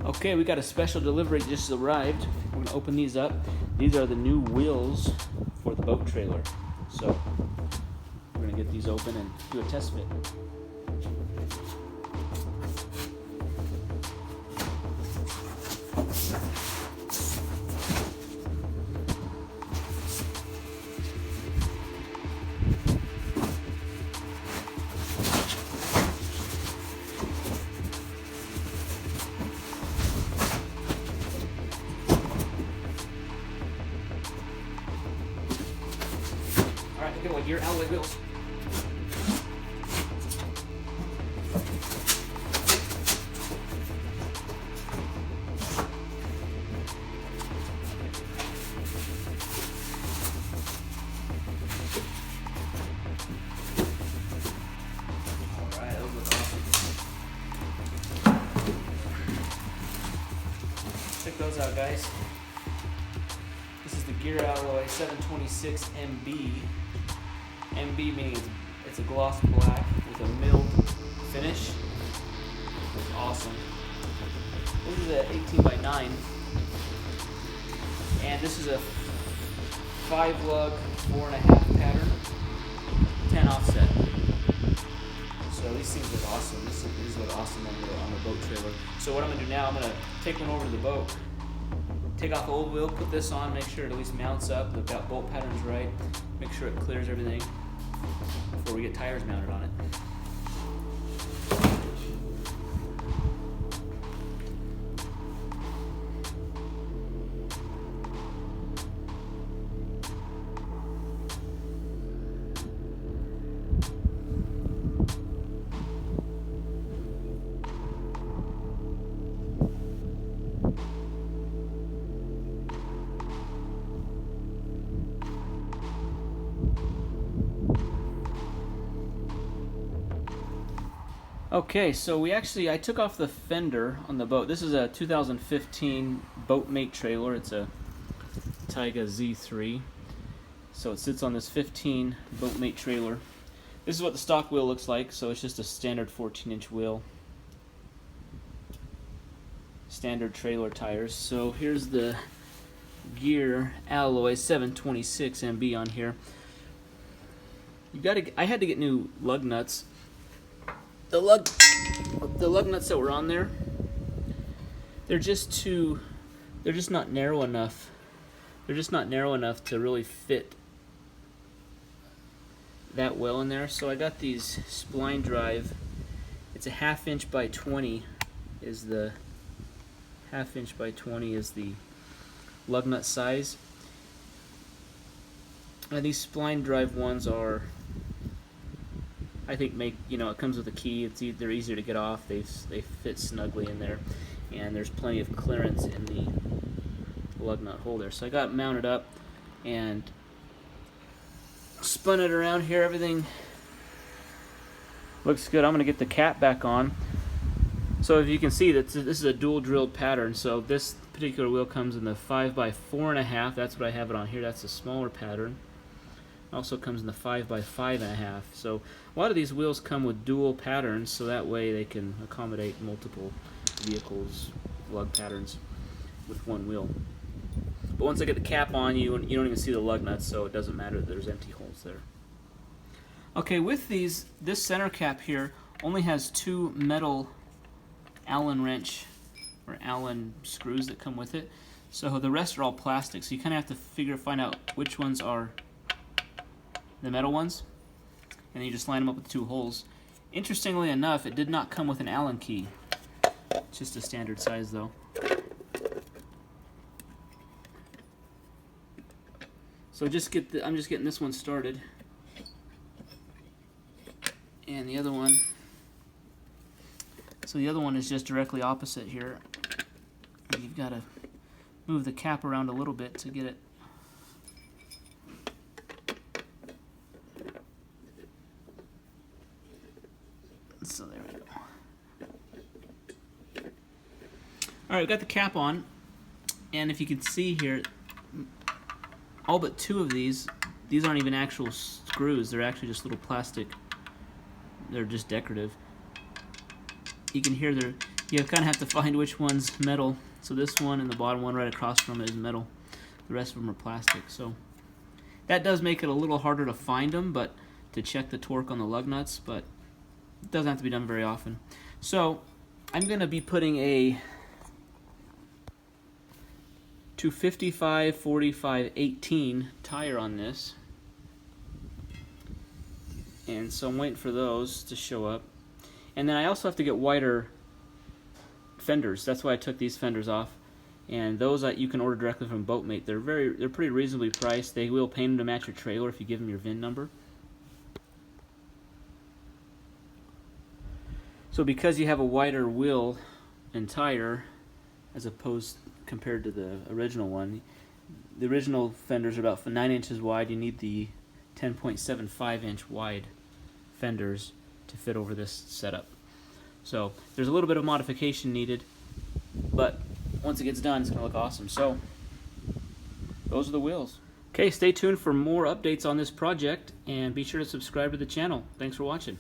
Okay, we got a special delivery just arrived. We're gonna open these up. These are the new wheels for the boat trailer. So we're gonna get these open and do a test fit. Alright, good one. Your alloy wheels. Alright, those look awesome. Check those out, guys. This is the Gear Alloy 726 MB. MB meaning it's a gloss black with a milled finish. It's awesome. This is a 18 by 9, and this is a 5 lug 4.5 pattern, 10 offset. So these things look awesome. These look awesome on the boat trailer. So what I'm gonna do now, I'm gonna take one over to the boat. Take off the old wheel, put this on, make sure it at least mounts up, the bolt pattern's right, make sure it clears everything before we get tires mounted on it. Okay, so I took off the fender on the boat. This is a 2015 Boatmate trailer. It's a Tige Z3. So it sits on this 15 Boatmate trailer. This is what the stock wheel looks like. So it's just a standard 14-inch wheel. Standard trailer tires. So here's the Gear Alloy 726 MB on here. I had to get new lug nuts. The lug nuts that were on there, they're just not narrow enough. They're just not narrow enough to really fit that well in there. So I got these spline drive. It's a 1/2 inch by 20 is the 1/2 inch by 20 is the lug nut size. And these spline drive ones are, I think, it comes with a key. They're easier to get off. They fit snugly in there, and there's plenty of clearance in the lug nut holder. So I got it mounted up and spun it around here. Everything looks good. I'm gonna get the cap back on. So if you can see that this is a dual drilled pattern. So this particular wheel comes in the 5 by 4.5. That's what I have it on here. That's a smaller pattern. Also comes in the 5 by 5.5. So a lot of these wheels come with dual patterns, so that way they can accommodate multiple vehicles, lug patterns with one wheel. But once I get the cap on, you don't even see the lug nuts, so it doesn't matter that there's empty holes there. Okay, with these, this center cap here only has 2 metal Allen wrench or Allen screws that come with it. So the rest are all plastic. So you kind of have to find out which ones are the metal ones, and then you just line them up with 2 holes. Interestingly enough, it did not come with an Allen key. It's just a standard size though. So I'm just getting this one started, and the other one. So the other one is just directly opposite here. And you've got to move the cap around a little bit to get it. So there we go. Alright, we got the cap on, and if you can see here, all but 2 of these aren't even actual screws, they're actually just little plastic, they're just decorative. You can hear You kind of have to find which one's metal. So this one and the bottom one right across from it is metal. The rest of them are plastic. So that does make it a little harder to find them, but to check the torque on the lug nuts, but it doesn't have to be done very often. So I'm going to be putting a 255 45 18 tire on this, and so I'm waiting for those to show up. And then I also have to get wider fenders. That's why I took these fenders off, and those that you can order directly from Boatmate. They're pretty reasonably priced. They will paint them to match your trailer if you give them your VIN number. So because you have a wider wheel and tire as opposed compared to the original one, the original fenders are about 9 inches wide. You need the 10.75 inch wide fenders to fit over this setup. So there's a little bit of modification needed, but once it gets done, it's going to look awesome. So those are the wheels. Okay, stay tuned for more updates on this project, and be sure to subscribe to the channel. Thanks for watching.